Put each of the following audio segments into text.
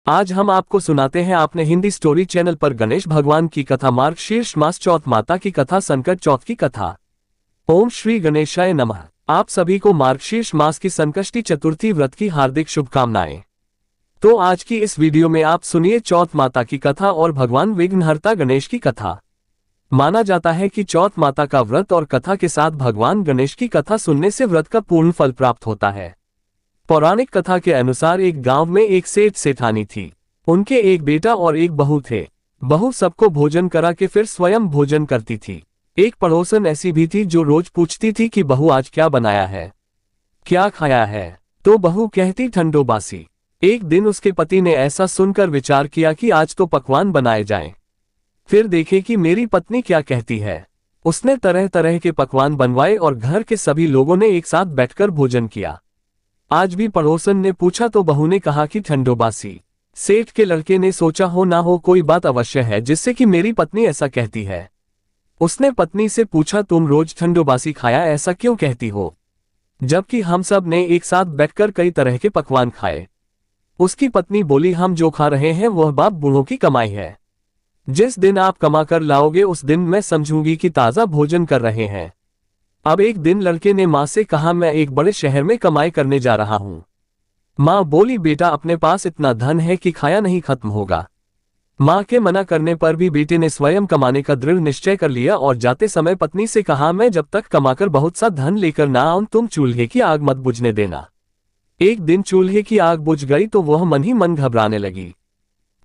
आज हम आपको सुनाते हैं आपने हिंदी स्टोरी चैनल पर गणेश भगवान की कथा मार्गशीर्ष मास चौथ माता की कथा संकट चौथ की कथा। ओम श्री गणेशाय नमः। आप सभी को मार्गशीर्ष मास की संकष्टी चतुर्थी व्रत की हार्दिक शुभकामनाएं। तो आज की इस वीडियो में आप सुनिए चौथ माता की कथा और भगवान विघ्नहर्ता गणेश की कथा। माना जाता है कि चौथ माता का व्रत और कथा के साथ भगवान गणेश की कथा सुनने से व्रत का पूर्ण फल प्राप्त होता है। पौराणिक कथा के अनुसार एक गांव में एक सेठ सेठानी थी। उनके एक बेटा और एक बहू थे। बहू सबको भोजन करा के फिर स्वयं भोजन करती थी। एक पड़ोसन ऐसी भी थी जो रोज पूछती थी कि बहू आज क्या बनाया है, क्या खाया है, तो बहू कहती ठंडो बासी। एक दिन उसके पति ने ऐसा सुनकर विचार किया कि आज तो पकवान बनाए जाएं, फिर देखे कि मेरी पत्नी क्या कहती है। उसने तरह तरह के पकवान बनवाए और घर के सभी लोगों ने एक साथ बैठकर भोजन किया। आज भी पड़ोसन ने पूछा तो बहू ने कहा कि ठंडो बासी। सेठ के लड़के ने सोचा हो ना हो कोई बात अवश्य है जिससे कि मेरी पत्नी ऐसा कहती है। उसने पत्नी से पूछा तुम रोज ठंडो बासी खाया ऐसा क्यों कहती हो, जबकि हम सब ने एक साथ बैठकर कई तरह के पकवान खाए। उसकी पत्नी बोली हम जो खा रहे हैं वह बाप बूढ़ों की कमाई है। जिस दिन आप कमा कर लाओगे उस दिन मैं समझूंगी कि ताज़ा भोजन कर रहे हैं। अब एक दिन लड़के ने माँ से कहा मैं एक बड़े शहर में कमाई करने जा रहा हूँ। माँ बोली बेटा अपने पास इतना धन है कि खाया नहीं खत्म होगा। माँ के मना करने पर भी बेटे ने स्वयं कमाने का दृढ़ निश्चय कर लिया और जाते समय पत्नी से कहा मैं जब तक कमाकर बहुत सा धन लेकर ना आऊं तुम चूल्हे की आग मत बुझने देना। एक दिन चूल्हे की आग बुझ गई तो वह मन ही मन घबराने लगी,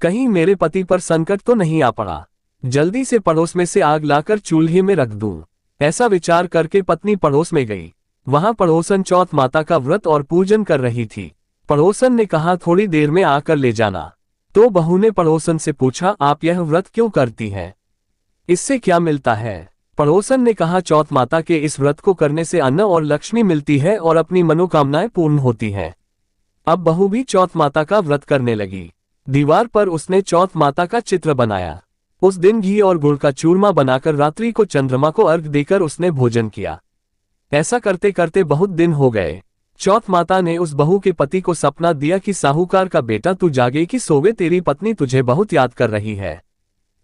कहीं मेरे पति पर संकट तो नहीं आ पड़ा। जल्दी से पड़ोस में से आग लाकर चूल्हे में रख दूं। ऐसा विचार करके पत्नी पड़ोस में गई। वहां पड़ोसन चौथ माता का व्रत और पूजन कर रही थी। पड़ोसन ने कहा थोड़ी देर में आकर ले जाना। तो बहू ने पड़ोसन से पूछा आप यह व्रत क्यों करती हैं, इससे क्या मिलता है। पड़ोसन ने कहा चौथ माता के इस व्रत को करने से अन्न और लक्ष्मी मिलती है और अपनी मनोकामनाएं पूर्ण होती हैं। अब बहू भी चौथ माता का व्रत करने लगी। दीवार पर उसने चौथ माता का चित्र बनाया। उस दिन घी और गुड़ का चूरमा बनाकर रात्रि को चंद्रमा को अर्घ देकर उसने भोजन किया। ऐसा करते करते बहुत दिन हो गए। चौथ माता ने उस बहू के पति को सपना दिया कि साहूकार का बेटा तू जागे कि सोवे तेरी पत्नी तुझे बहुत याद कर रही है।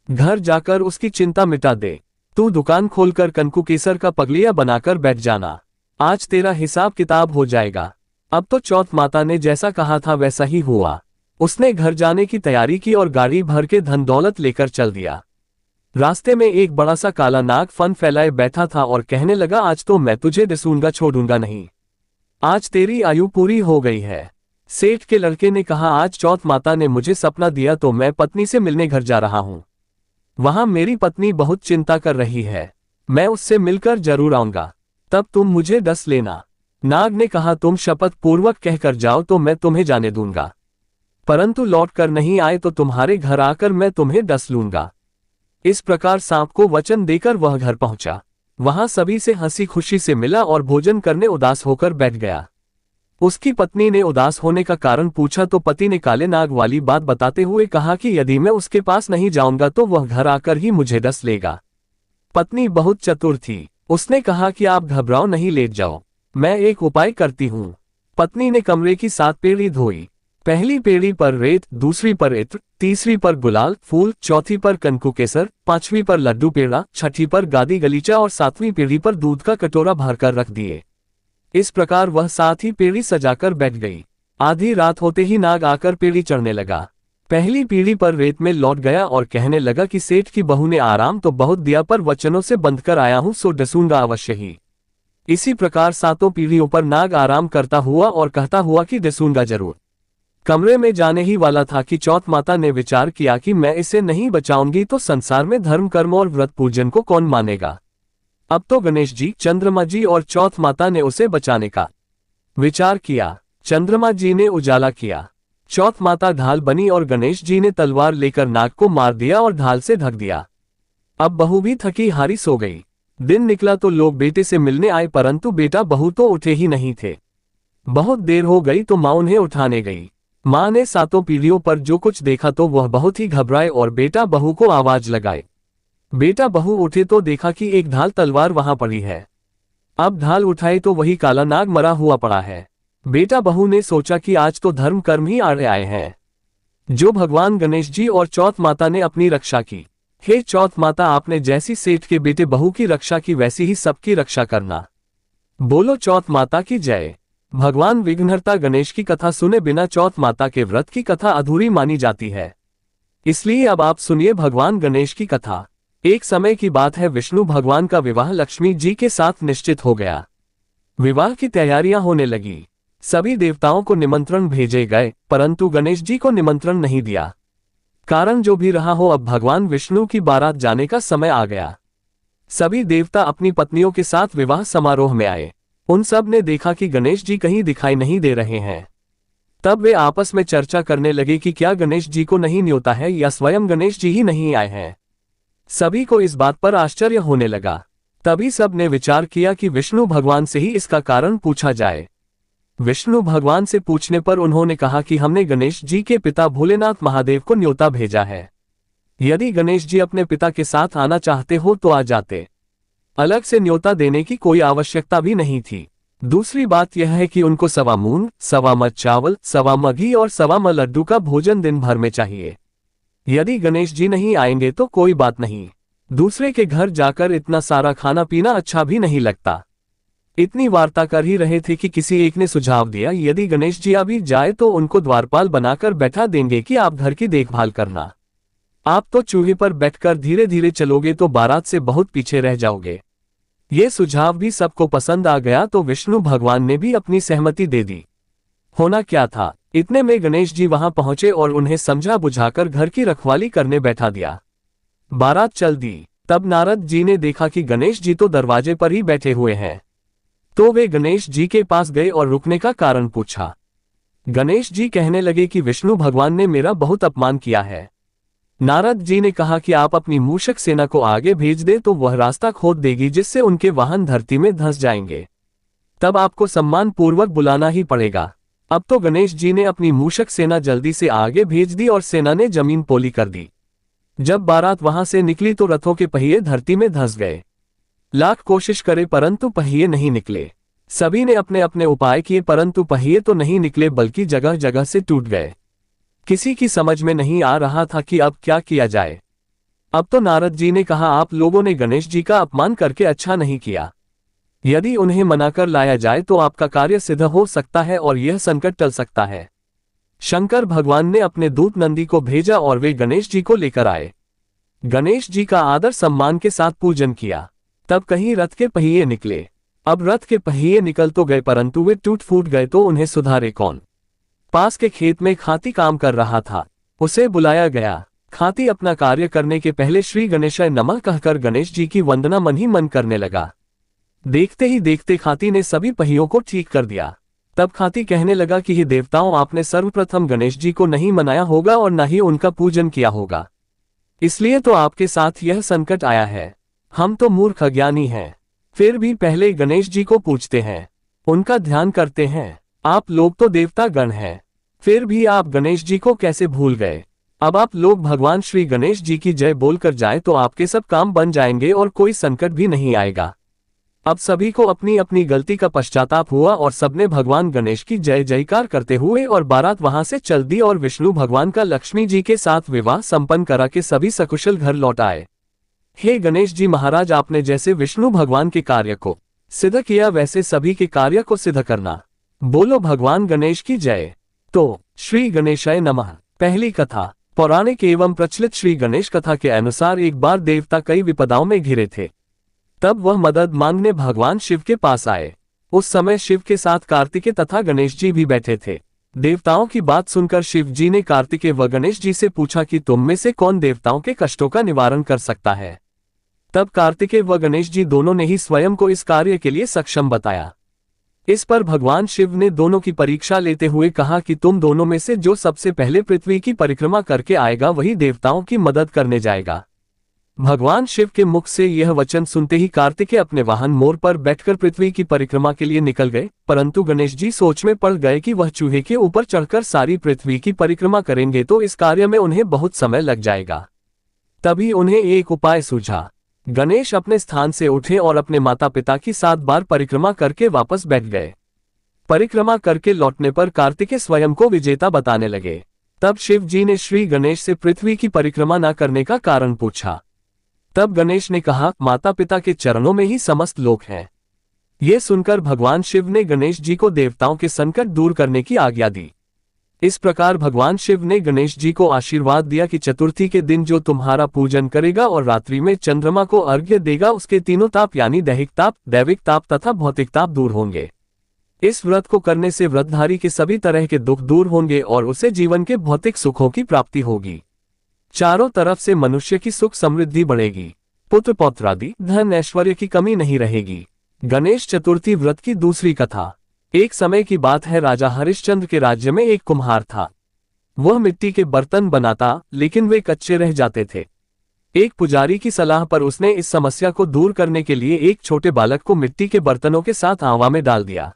घर जाकर उसकी चिंता मिटा दे। तू दुकान खोलकर कनकु केसर का पगलिया बनाकर बैठ जाना। आज तेरा हिसाब किताब हो जाएगा। अब तो चौथ माता ने जैसा कहा था वैसा ही हुआ। उसने घर जाने की तैयारी की और गाड़ी भर के धन दौलत लेकर चल दिया। रास्ते में एक बड़ा सा काला नाग फन फैलाए बैठा था और कहने लगा आज तो मैं तुझे दिसूंगा छोड़ूंगा नहीं, आज तेरी आयु पूरी हो गई है। सेठ के लड़के ने कहा आज चौथ माता ने मुझे सपना दिया तो मैं पत्नी से मिलने घर जा रहा हूँ। वहां मेरी पत्नी बहुत चिंता कर रही है, मैं उससे मिलकर जरूर आऊंगा, तब तुम मुझे डस लेना। नाग ने कहा तुम शपथ पूर्वक कहकर जाओ तो मैं तुम्हें जाने दूंगा, परंतु लौट कर नहीं आए तो तुम्हारे घर आकर मैं तुम्हें डस लूंगा। इस प्रकार सांप को वचन देकर वह घर पहुंचा। वहां सभी से हंसी खुशी से मिला और भोजन करने उदास होकर बैठ गया। उसकी पत्नी ने उदास होने का कारण पूछा तो पति ने काले नाग वाली बात बताते हुए कहा कि यदि मैं उसके पास नहीं जाऊंगा तो वह घर आकर ही मुझे डस लेगा। पत्नी बहुत चतुर थी। उसने कहा कि आप घबराओ नहीं, लेट जाओ, मैं एक उपाय करती हूँ। पत्नी ने कमरे की 7 पेड़ी धोई। पहली पेड़ी पर रेत, दूसरी पर इत्र, तीसरी पर गुलाल फूल, चौथी पर कनकु केसर, 5वीं पर लड्डू पेड़ा, 6ठी पर गादी गलीचा और 7वीं पेड़ी पर दूध का कटोरा भरकर रख दिए। इस प्रकार वह 7 ही पेड़ी सजाकर बैठ गई। आधी रात होते ही नाग आकर पेड़ी चढ़ने लगा। पहली पीढ़ी पर रेत में लौट गया और कहने लगा कि सेठ की बहू ने आराम तो बहुत दिया पर वचनों से बंध कर आया हूं सो डसूंगा अवश्य ही। इसी प्रकार 7 पीढ़ियों पर नाग आराम करता हुआ और कहता हुआ कि डसूंगा जरूर। कमरे में जाने ही वाला था कि चौथ माता ने विचार किया कि मैं इसे नहीं बचाऊंगी तो संसार में धर्म कर्म और व्रत पूजन को कौन मानेगा। अब तो गणेश जी, चंद्रमा जी और चौथ माता ने उसे बचाने का विचार किया। चंद्रमा जी ने उजाला किया, चौथ माता ढाल बनी और गणेश जी ने तलवार लेकर नाग को मार दिया और ढाल से ढक दिया। अब बहू भी थकी हारी सो गई। दिन निकला तो लोग बेटे से मिलने आए परंतु बेटा बहू तो उठे ही नहीं थे। बहुत देर हो गई तो माँ उन्हें उठाने गई। माँ ने 7 पीढ़ियों पर जो कुछ देखा तो वह बहुत ही घबराए और बेटा बहू को आवाज लगाए। बेटा बहू उठे तो देखा कि एक ढाल तलवार वहां पड़ी है। अब ढाल उठाए तो वही काला नाग मरा हुआ पड़ा है। बेटा बहू ने सोचा कि आज तो धर्म कर्म ही आड़े आए हैं। जो भगवान गणेश जी और चौथ माता ने अपनी रक्षा की। हे चौथ माता, आपने जैसी सेठ के बेटे बहू की रक्षा की वैसी ही सबकी रक्षा करना। बोलो चौथ माता की जय। भगवान विघ्नहर्ता गणेश की कथा सुने बिना चौथ माता के व्रत की कथा अधूरी मानी जाती है। इसलिए अब आप सुनिए भगवान गणेश की कथा। एक समय की बात है, विष्णु भगवान का विवाह लक्ष्मी जी के साथ निश्चित हो गया। विवाह की तैयारियां होने लगी। सभी देवताओं को निमंत्रण भेजे गए, परंतु गणेश जी को निमंत्रण नहीं दिया। कारण जो भी रहा हो, अब भगवान विष्णु की बारात जाने का समय आ गया। सभी देवता अपनी पत्नियों के साथ विवाह समारोह में आए। उन सब ने देखा कि गणेश जी कहीं दिखाई नहीं दे रहे हैं। तब वे आपस में चर्चा करने लगे कि क्या गणेश जी को नहीं न्योता है या स्वयं गणेश जी ही नहीं आए हैं। सभी को इस बात पर आश्चर्य होने लगा। तभी सब ने विचार किया कि विष्णु भगवान से ही इसका कारण पूछा जाए। विष्णु भगवान से पूछने पर उन्होंने कहा कि हमने गणेश जी के पिता भोलेनाथ महादेव को न्योता भेजा है। यदि गणेश जी अपने पिता के साथ आना चाहते हो तो आ जाते। अलग से न्योता देने की कोई आवश्यकता भी नहीं थी। दूसरी बात यह है कि उनको सवा मूंग, सवा मच चावल, सवा मग घी और सवा म लड्डू का भोजन दिन भर में चाहिए। यदि गणेश जी नहीं आएंगे तो कोई बात नहीं, दूसरे के घर जाकर इतना सारा खाना पीना अच्छा भी नहीं लगता। इतनी वार्ता कर ही रहे थे कि किसी एक ने सुझाव दिया, यदि गणेश जी अभी जाए तो उनको द्वारपाल बनाकर बैठा देंगे कि आप घर की देखभाल करना। आप तो चूल्हे पर बैठकर धीरे धीरे चलोगे तो बारात से बहुत पीछे रह जाओगे। ये सुझाव भी सबको पसंद आ गया तो विष्णु भगवान ने भी अपनी सहमति दे दी। होना क्या था, इतने में गणेश जी वहां पहुंचे और उन्हें समझा बुझाकर घर की रखवाली करने बैठा दिया। बारात चल दी। तब नारद जी ने देखा कि गणेश जी तो दरवाजे पर ही बैठे हुए हैं। तो वे गणेश जी के पास गए और रुकने का कारण पूछा। गणेश जी कहने लगे कि विष्णु भगवान ने मेरा बहुत अपमान किया है। नारद जी ने कहा कि आप अपनी मूषक सेना को आगे भेज दे तो वह रास्ता खोद देगी, जिससे उनके वाहन धरती में धंस जाएंगे। तब आपको सम्मान पूर्वक बुलाना ही पड़ेगा। अब तो गणेश जी ने अपनी मूषक सेना जल्दी से आगे भेज दी और सेना ने जमीन पोली कर दी। जब बारात वहां से निकली तो रथों के पहिए धरती में धंस गए। लाख कोशिश करे परंतु पहिए नहीं निकले। सभी ने अपने अपने उपाय किए परंतु पहिए तो नहीं निकले, बल्कि जगह जगह से टूट गए। किसी की समझ में नहीं आ रहा था कि अब क्या किया जाए। अब तो नारद जी ने कहा, आप लोगों ने गणेश जी का अपमान करके अच्छा नहीं किया। यदि उन्हें मनाकर लाया जाए तो आपका कार्य सिद्ध हो सकता है और यह संकट टल सकता है। शंकर भगवान ने अपने दूत नंदी को भेजा और वे गणेश जी को लेकर आए। गणेश जी का आदर सम्मान के साथ पूजन किया। तब कहीं रथ के पहिए निकले। अब रथ के पहिए निकल तो गए परंतु वे टूट फूट गए तो उन्हें सुधारे कौन। पास के खेत में खाती काम कर रहा था, उसे बुलाया गया। खाती अपना कार्य करने के पहले श्री गणेशाय नमः कहकर गणेश जी की वंदना मन ही मन करने लगा। देखते ही देखते खाती ने सभी पहियों को ठीक कर दिया। तब खाती कहने लगा कि हे देवताओं, आपने सर्वप्रथम गणेश जी को नहीं मनाया होगा और न ही उनका पूजन किया होगा, इसलिए तो आपके साथ यह संकट आया है। हम तो मूर्ख अज्ञानी हैं, फिर भी पहले गणेश जी को पूजते हैं, उनका ध्यान करते हैं। आप लोग तो देवता गण हैं, फिर भी आप गणेश जी को कैसे भूल गए। अब आप लोग भगवान श्री गणेश जी की जय बोलकर जाए तो आपके सब काम बन जाएंगे और कोई संकट भी नहीं आएगा। अब सभी को अपनी अपनी गलती का पश्चाताप हुआ और सबने भगवान गणेश की जय जयकार करते हुए और बारात वहां से चल दी और विष्णु भगवान का लक्ष्मी जी के साथ विवाह संपन्न करा के सभी सकुशल घर लौट आए। हे गणेश जी महाराज, आपने जैसे विष्णु भगवान के कार्य को सिद्ध किया वैसे सभी के कार्य को सिद्ध करना। बोलो भगवान गणेश की जय। तो श्री गणेशाय नमः। पहली कथा। पौराणिक एवं प्रचलित श्री गणेश कथा के अनुसार एक बार देवता कई विपदाओं में घिरे थे। तब वह मदद मांगने भगवान शिव के पास आए। उस समय शिव के साथ कार्तिकेय तथा गणेश जी भी बैठे थे। देवताओं की बात सुनकर शिव जी ने कार्तिकेय व गणेश जी से पूछा कि तुम में से कौन देवताओं के कष्टों का निवारण कर सकता है। तब कार्तिकेय व गणेश जी दोनों ने ही स्वयं को इस कार्य के लिए सक्षम बताया। इस पर भगवान शिव ने दोनों की परीक्षा लेते हुए कहा कि तुम दोनों में से जो सबसे पहले पृथ्वी की परिक्रमा करके आएगा वही देवताओं की मदद करने जाएगा। भगवान शिव के मुख से यह वचन सुनते ही कार्तिकेय अपने वाहन मोर पर बैठकर पृथ्वी की परिक्रमा के लिए निकल गए, परंतु गणेश जी सोच में पड़ गए कि वह चूहे के ऊपर चढ़कर सारी पृथ्वी की परिक्रमा करेंगे तो इस कार्य में उन्हें बहुत समय लग जाएगा। तभी उन्हें एक उपाय सूझा। गणेश अपने स्थान से उठे और अपने माता पिता की 7 बार परिक्रमा करके वापस बैठ गए। परिक्रमा करके लौटने पर कार्तिकेय स्वयं को विजेता बताने लगे। तब शिव जी ने श्री गणेश से पृथ्वी की परिक्रमा न करने का कारण पूछा। तब गणेश ने कहा, माता पिता के चरणों में ही समस्त लोक हैं। ये सुनकर भगवान शिव ने गणेश जी को देवताओं के संकट दूर करने की आज्ञा दी। इस प्रकार भगवान शिव ने गणेश जी को आशीर्वाद दिया कि चतुर्थी के दिन जो तुम्हारा पूजन करेगा और रात्रि में चंद्रमा को अर्घ्य देगा उसके तीनों ताप यानी दैहिक ताप, दैविक ताप तथा भौतिक ताप दूर होंगे। इस व्रत को करने से व्रतधारी के सभी तरह के दुख दूर होंगे और उसे जीवन के भौतिक सुखों की प्राप्ति होगी। चारों तरफ से मनुष्य की सुख समृद्धि बढ़ेगी, पुत्र पौत्रादि धन ऐश्वर्य की कमी नहीं रहेगी। गणेश चतुर्थी व्रत की दूसरी कथा। एक समय की बात है, राजा हरिश्चंद्र के राज्य में एक कुम्हार था। वह मिट्टी के बर्तन बनाता, लेकिन वे कच्चे रह जाते थे। एक पुजारी की सलाह पर उसने इस समस्या को दूर करने के लिए एक छोटे बालक को मिट्टी के बर्तनों के साथ आवा में डाल दिया।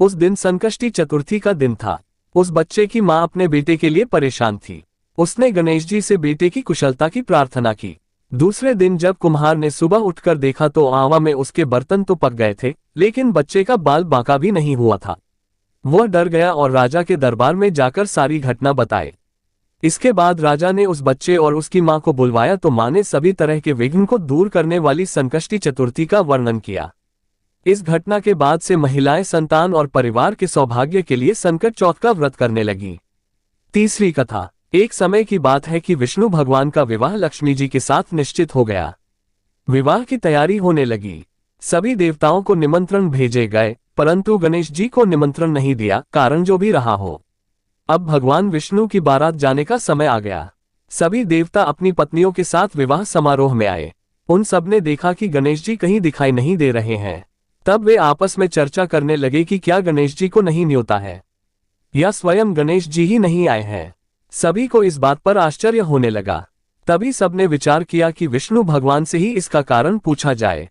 उस दिन संकष्टी चतुर्थी का दिन था। उस बच्चे की मां अपने बेटे के लिए परेशान थी। उसने गणेश जी से बेटे की कुशलता की प्रार्थना की। दूसरे दिन जब कुम्हार ने सुबह उठकर देखा तो आवा में उसके बर्तन तो पक गए थे, लेकिन बच्चे का बाल बांका भी नहीं हुआ था। वह डर गया और राजा के दरबार में जाकर सारी घटना बताई। इसके बाद राजा ने उस बच्चे और उसकी मां को बुलवाया तो मां ने सभी तरह के विघ्न को दूर करने वाली संकष्टी चतुर्थी का वर्णन किया। इस घटना के बाद से महिलाएं संतान और परिवार के सौभाग्य के लिए संकट चौथ का व्रत करने लगी। तीसरी कथा। एक समय की बात है कि विष्णु भगवान का विवाह लक्ष्मी जी के साथ निश्चित हो गया। विवाह की तैयारी होने लगी। सभी देवताओं को निमंत्रण भेजे गए, परंतु गणेश जी को निमंत्रण नहीं दिया, कारण जो भी रहा हो। अब भगवान विष्णु की बारात जाने का समय आ गया। सभी देवता अपनी पत्नियों के साथ विवाह समारोह में आए। उन सब ने देखा कि गणेश जी कहीं दिखाई नहीं दे रहे हैं। तब वे आपस में चर्चा करने लगे कि क्या गणेश जी को नहीं न्योता है या स्वयं गणेश जी ही नहीं आए हैं। सभी को इस बात पर आश्चर्य होने लगा। तभी सबने विचार किया कि विष्णु भगवान से ही इसका कारण पूछा जाए।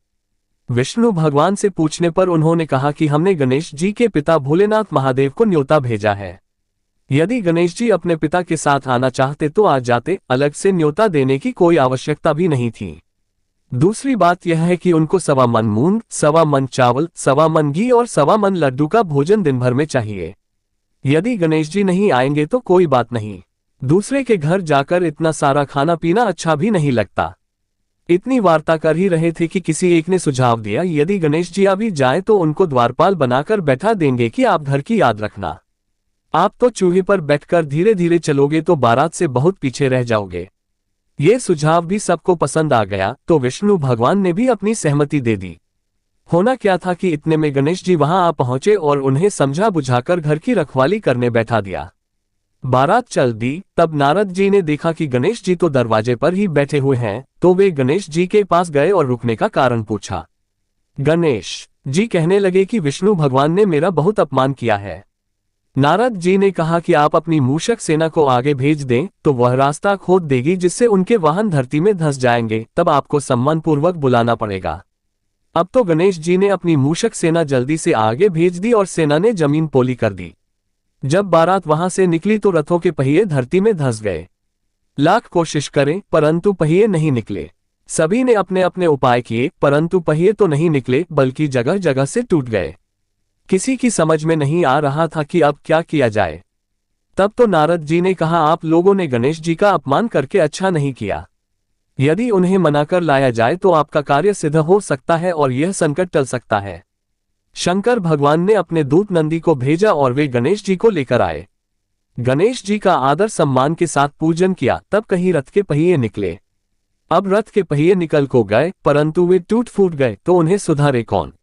विष्णु भगवान से पूछने पर उन्होंने कहा कि हमने गणेश जी के पिता भोलेनाथ महादेव को न्योता भेजा है। यदि गणेश जी अपने पिता के साथ आना चाहते तो आ जाते, अलग से न्योता देने की कोई आवश्यकता भी नहीं थी। दूसरी बात यह है कि उनको 1.25 मन मूंग, 1.25 मन चावल, 1.25 मन घी और 1.25 मन लड्डू का भोजन दिन भर में चाहिए। यदि गणेश जी नहीं आएंगे तो कोई बात नहीं, दूसरे के घर जाकर इतना सारा खाना पीना अच्छा भी नहीं लगता। इतनी वार्ता कर ही रहे थे कि किसी एक ने सुझाव दिया, यदि गणेश जी अभी जाए तो उनको द्वारपाल बनाकर बैठा देंगे कि आप घर की याद रखना। आप तो चूहे पर बैठकर धीरे धीरे चलोगे तो बारात से बहुत पीछे रह जाओगे। ये सुझाव भी सबको पसंद आ गया तो विष्णु भगवान ने भी अपनी सहमति दे दी। होना क्या था कि इतने में गणेश जी वहां आ पहुंचे और उन्हें समझा बुझाकर घर की रखवाली करने बैठा दिया। बारात चल दी। तब नारद जी ने देखा कि गणेश जी तो दरवाजे पर ही बैठे हुए हैं, तो वे गणेश जी के पास गए और रुकने का कारण पूछा। गणेश जी कहने लगे कि विष्णु भगवान ने मेरा बहुत अपमान किया है। नारद जी ने कहा कि आप अपनी मूषक सेना को आगे भेज दें तो वह रास्ता खोद देगी जिससे उनके वाहन धरती में धंस जाएंगे, तब आपको सम्मानपूर्वक बुलाना पड़ेगा। अब तो गणेश जी ने अपनी मूषक सेना जल्दी से आगे भेज दी और सेना ने जमीन पोली कर दी। जब बारात वहां से निकली तो रथों के पहिए धरती में धंस गए। लाख कोशिश करें परंतु पहिए नहीं निकले। सभी ने अपने अपने उपाय किए परंतु पहिए तो नहीं निकले बल्कि जगह जगह से टूट गए। किसी की समझ में नहीं आ रहा था कि अब क्या किया जाए। तब तो नारद जी ने कहा, आप लोगों ने गणेश जी का अपमान करके अच्छा नहीं किया। यदि उन्हें मनाकर लाया जाए तो आपका कार्य सिद्ध हो सकता है और यह संकट टल सकता है। शंकर भगवान ने अपने दूत नंदी को भेजा और वे गणेश जी को लेकर आए। गणेश जी का आदर सम्मान के साथ पूजन किया, तब कहीं रथ के पहिए निकले। अब रथ के पहिए निकल को गए परंतु वे टूट फूट गए तो उन्हें सुधारे कौन।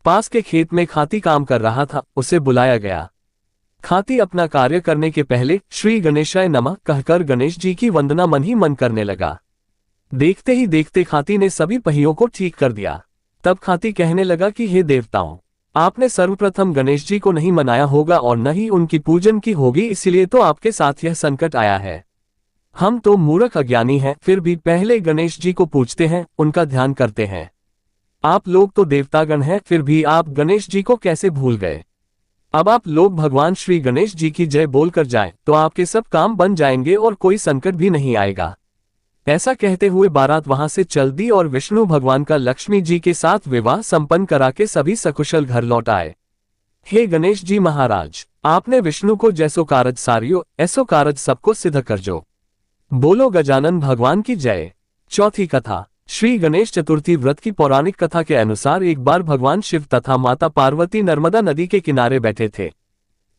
पास के खेत में खाती काम कर रहा था, उसे बुलाया गया। खाती अपना कार्य करने के पहले श्री गणेशाय नमः कहकर गणेश जी की वंदना मन ही मन करने लगा। देखते ही देखते खाती ने सभी पहियों को ठीक कर दिया। तब खाती कहने लगा कि हे देवताओं, आपने सर्वप्रथम गणेश जी को नहीं मनाया होगा और न ही उनकी पूजन की होगी, इसलिए तो आपके साथ यह संकट आया है। हम तो मूर्ख अज्ञानी हैं, फिर भी पहले गणेश जी को पूजते हैं, उनका ध्यान करते हैं। आप लोग तो देवतागण हैं, फिर भी आप गणेश जी को कैसे भूल गए। अब आप लोग भगवान श्री गणेश जी की जय बोलकर जाएं तो आपके सब काम बन जाएंगे और कोई संकट भी नहीं आएगा। ऐसा कहते हुए बारात वहां से चल दी और विष्णु भगवान का लक्ष्मी जी के साथ विवाह संपन्न करा के सभी सकुशल घर लौट आए। हे गणेश जी महाराज, आपने विष्णु को जैसो कारज सारियो ऐसो कारज सबको सिद्ध कर जो। बोलो गजानन भगवान की जय। चौथी कथा। श्री गणेश चतुर्थी व्रत की पौराणिक कथा के अनुसार एक बार भगवान शिव तथा माता पार्वती नर्मदा नदी के किनारे बैठे थे।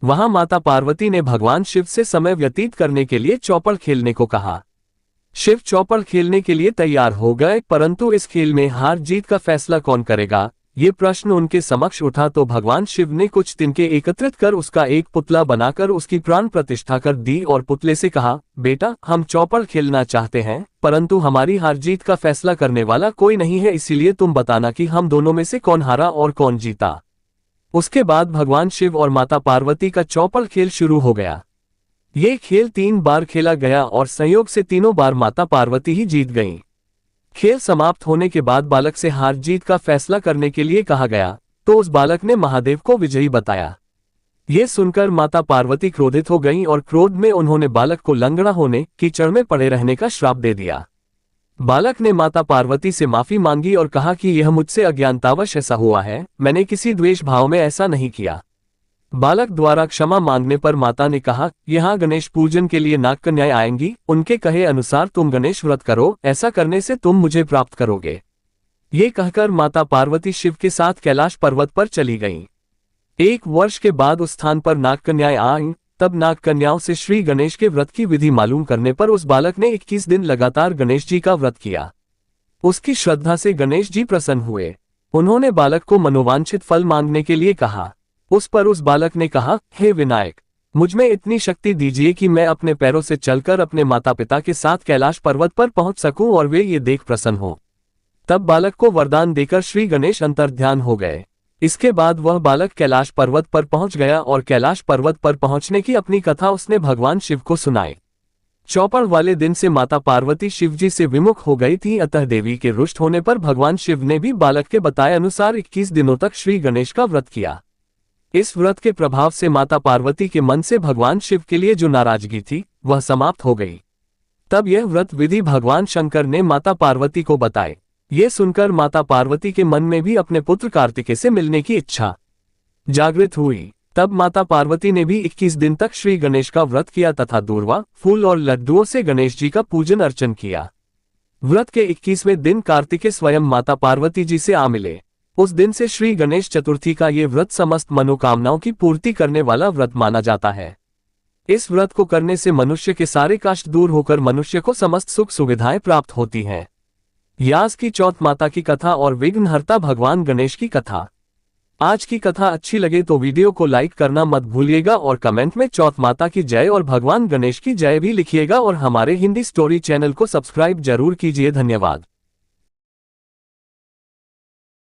वहां माता पार्वती ने भगवान शिव से समय व्यतीत करने के लिए चौपड़ खेलने को कहा। शिव चौपड़ खेलने के लिए तैयार हो गए, परंतु इस खेल में हार जीत का फैसला कौन करेगा, ये प्रश्न उनके समक्ष उठा तो भगवान शिव ने कुछ तिनके एकत्रित कर उसका एक पुतला बनाकर उसकी प्राण प्रतिष्ठा कर दी और पुतले से कहा, बेटा हम चौपड़ खेलना चाहते हैं, परंतु हमारी हार जीत का फैसला करने वाला कोई नहीं है, इसीलिए तुम बताना कि हम दोनों में से कौन हारा और कौन जीता। उसके बाद भगवान शिव और माता पार्वती का चौपड़ खेल शुरू हो गया। ये खेल 3 बार खेला गया और संयोग से तीनों बार माता पार्वती ही जीत गईं। खेल समाप्त होने के बाद बालक से हार जीत का फैसला करने के लिए कहा गया, तो उस बालक ने महादेव को विजयी बताया। ये सुनकर माता पार्वती क्रोधित हो गईं और क्रोध में उन्होंने बालक को लंगड़ा होने, कीचड़ में पड़े रहने का श्राप दे दिया। बालक ने माता पार्वती से माफी मांगी और कहा कि यह मुझसे अज्ञानतावश ऐसा हुआ है, मैंने किसी द्वेष भाव में ऐसा नहीं किया। बालक द्वारा क्षमा मांगने पर माता ने कहा, यहाँ गणेश पूजन के लिए नाग कन्याएं आएंगी, उनके कहे अनुसार तुम गणेश व्रत करो, ऐसा करने से तुम मुझे प्राप्त करोगे। ये कहकर माता पार्वती शिव के साथ कैलाश पर्वत पर चली गईं। 1 वर्ष के बाद उस स्थान पर नाग कन्याएं आईं। तब नाग कन्याओं से श्री गणेश के व्रत की विधि मालूम करने पर उस बालक ने 21 दिन लगातार गणेश जी का व्रत किया। उसकी श्रद्धा से गणेश जी प्रसन्न हुए। उन्होंने बालक को मनोवांछित फल मांगने के लिए कहा। उस पर उस बालक ने कहा, हे विनायक, मुझमें इतनी शक्ति दीजिए कि मैं अपने पैरों से चलकर अपने माता पिता के साथ कैलाश पर्वत पर पहुंच सकूं और वे ये देख प्रसन्न हो। तब बालक को वरदान देकर श्री गणेश अंतर्ध्यान हो गए। इसके बाद वह बालक कैलाश पर्वत पर पहुंच गया और कैलाश पर्वत पर पहुंचने की अपनी कथा उसने भगवान शिव को सुनाई। चौपड़ वाले दिन से माता पार्वती शिव जी से विमुख हो गई थी, अतः देवी के रुष्ट होने पर भगवान शिव ने भी बालक के बताए अनुसार 21 दिनों तक श्री गणेश का व्रत किया। इस व्रत के प्रभाव से माता पार्वती के मन से भगवान शिव के लिए जो नाराजगी थी वह समाप्त हो गई। तब यह व्रत विधि भगवान शंकर ने माता पार्वती को बताए। ये सुनकर माता पार्वती के मन में भी अपने पुत्र कार्तिकेय से मिलने की इच्छा जागृत हुई। तब माता पार्वती ने भी 21 दिन तक श्री गणेश का व्रत किया तथा दूर्वा, फूल और लड्डुओं से गणेश जी का पूजन अर्चन किया। व्रत के 21वें दिन कार्तिकेय स्वयं माता पार्वती जी से आ मिले। उस दिन से श्री गणेश चतुर्थी का ये व्रत समस्त मनोकामनाओं की पूर्ति करने वाला व्रत माना जाता है। इस व्रत को करने से मनुष्य के सारे कष्ट दूर होकर मनुष्य को समस्त सुख सुविधाएं प्राप्त होती हैं। यास की चौथ माता की कथा और विघ्नहर्ता भगवान गणेश की कथा। आज की कथा अच्छी लगे तो वीडियो को लाइक करना मत भूलिएगा और कमेंट में चौथ माता की जय और भगवान गणेश की जय भी लिखिएगा और हमारे हिंदी स्टोरी चैनल को सब्सक्राइब जरूर कीजिए। धन्यवाद।